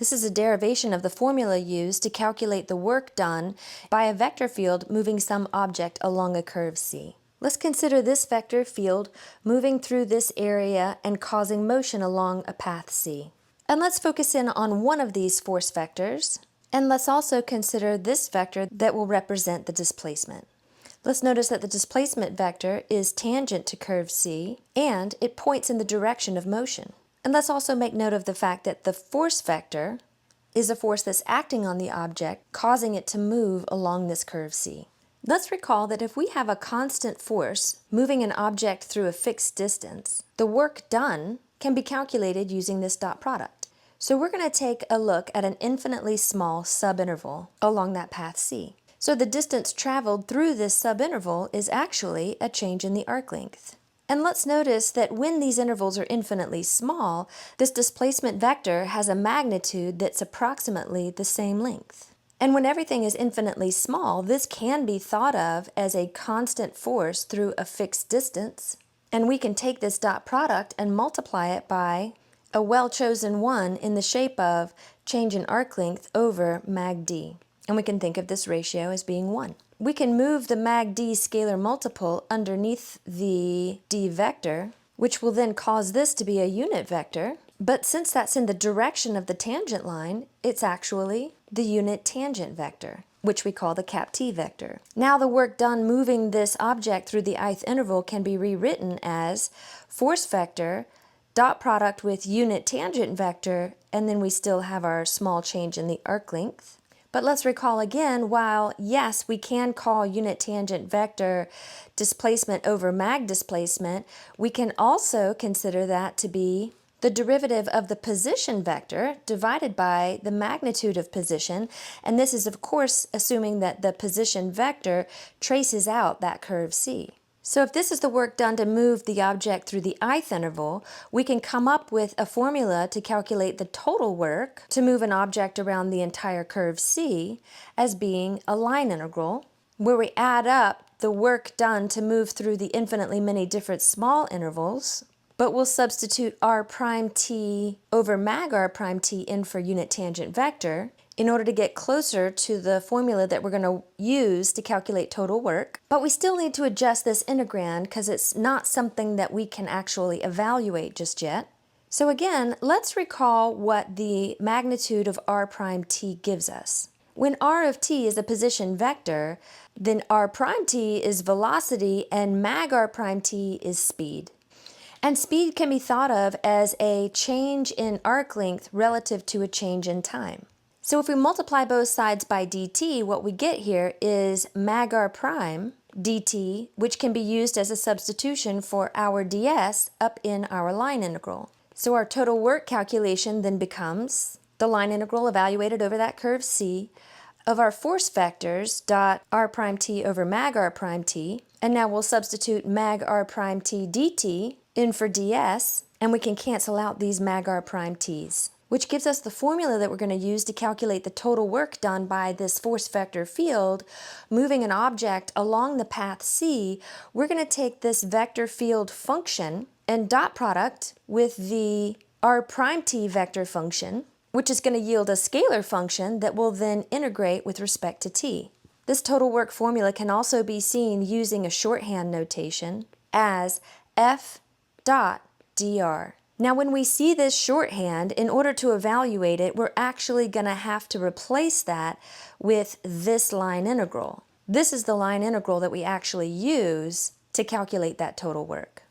This is a derivation of the formula used to calculate the work done by a vector field moving some object along a curve C. Let's consider this vector field moving through this area and causing motion along a path C. And let's focus in on one of these force vectors, and let's also consider this vector that will represent the displacement. Let's notice that the displacement vector is tangent to curve C, and it points in the direction of motion. And let's also make note of the fact that the force vector is a force that's acting on the object, causing it to move along this curve C. Let's recall that if we have a constant force moving an object through a fixed distance, the work done can be calculated using this dot product. So we're going to take a look at an infinitely small subinterval along that path C. So the distance traveled through this subinterval is actually a change in the arc length. And let's notice that when these intervals are infinitely small, this displacement vector has a magnitude that's approximately the same length. And when everything is infinitely small, this can be thought of as a constant force through a fixed distance. And we can take this dot product and multiply it by a well-chosen one in the shape of change in arc length over mag d. And we can think of this ratio as being 1. We can move the mag d scalar multiple underneath the d vector, which will then cause this to be a unit vector. But since that's in the direction of the tangent line, it's actually the unit tangent vector, which we call the cap t vector. Now the work done moving this object through the ith interval can be rewritten as force vector dot product with unit tangent vector, and then we still have our small change in the arc length. But let's recall again, while yes, we can call unit tangent vector displacement over mag displacement, we can also consider that to be the derivative of the position vector divided by the magnitude of position, and this is of course assuming that the position vector traces out that curve C. So if this is the work done to move the object through the ith interval, we can come up with a formula to calculate the total work to move an object around the entire curve C as being a line integral, where we add up the work done to move through the infinitely many different small intervals, but we'll substitute r prime t over mag r prime t in for unit tangent vector in order to get closer to the formula that we're going to use to calculate total work. But we still need to adjust this integrand because it's not something that we can actually evaluate just yet. So again, let's recall what the magnitude of r prime t gives us. When r of t is a position vector, then r prime t is velocity and mag r prime t is speed. And speed can be thought of as a change in arc length relative to a change in time. So if we multiply both sides by dt, what we get here is mag r prime dt, which can be used as a substitution for our ds up in our line integral. So our total work calculation then becomes the line integral evaluated over that curve C of our force vectors dot r prime t over mag r prime t, and now we'll substitute mag r prime t dt in for ds, and we can cancel out these mag r prime t's, which gives us the formula that we're going to use to calculate the total work done by this force vector field moving an object along the path C. We're going to take this vector field function and dot product with the r prime t vector function, which is going to yield a scalar function that will then integrate with respect to t. This total work formula can also be seen using a shorthand notation as f dot dr. Now when we see this shorthand, in order to evaluate it, we're actually going to have to replace that with this line integral. This is the line integral that we actually use to calculate that total work.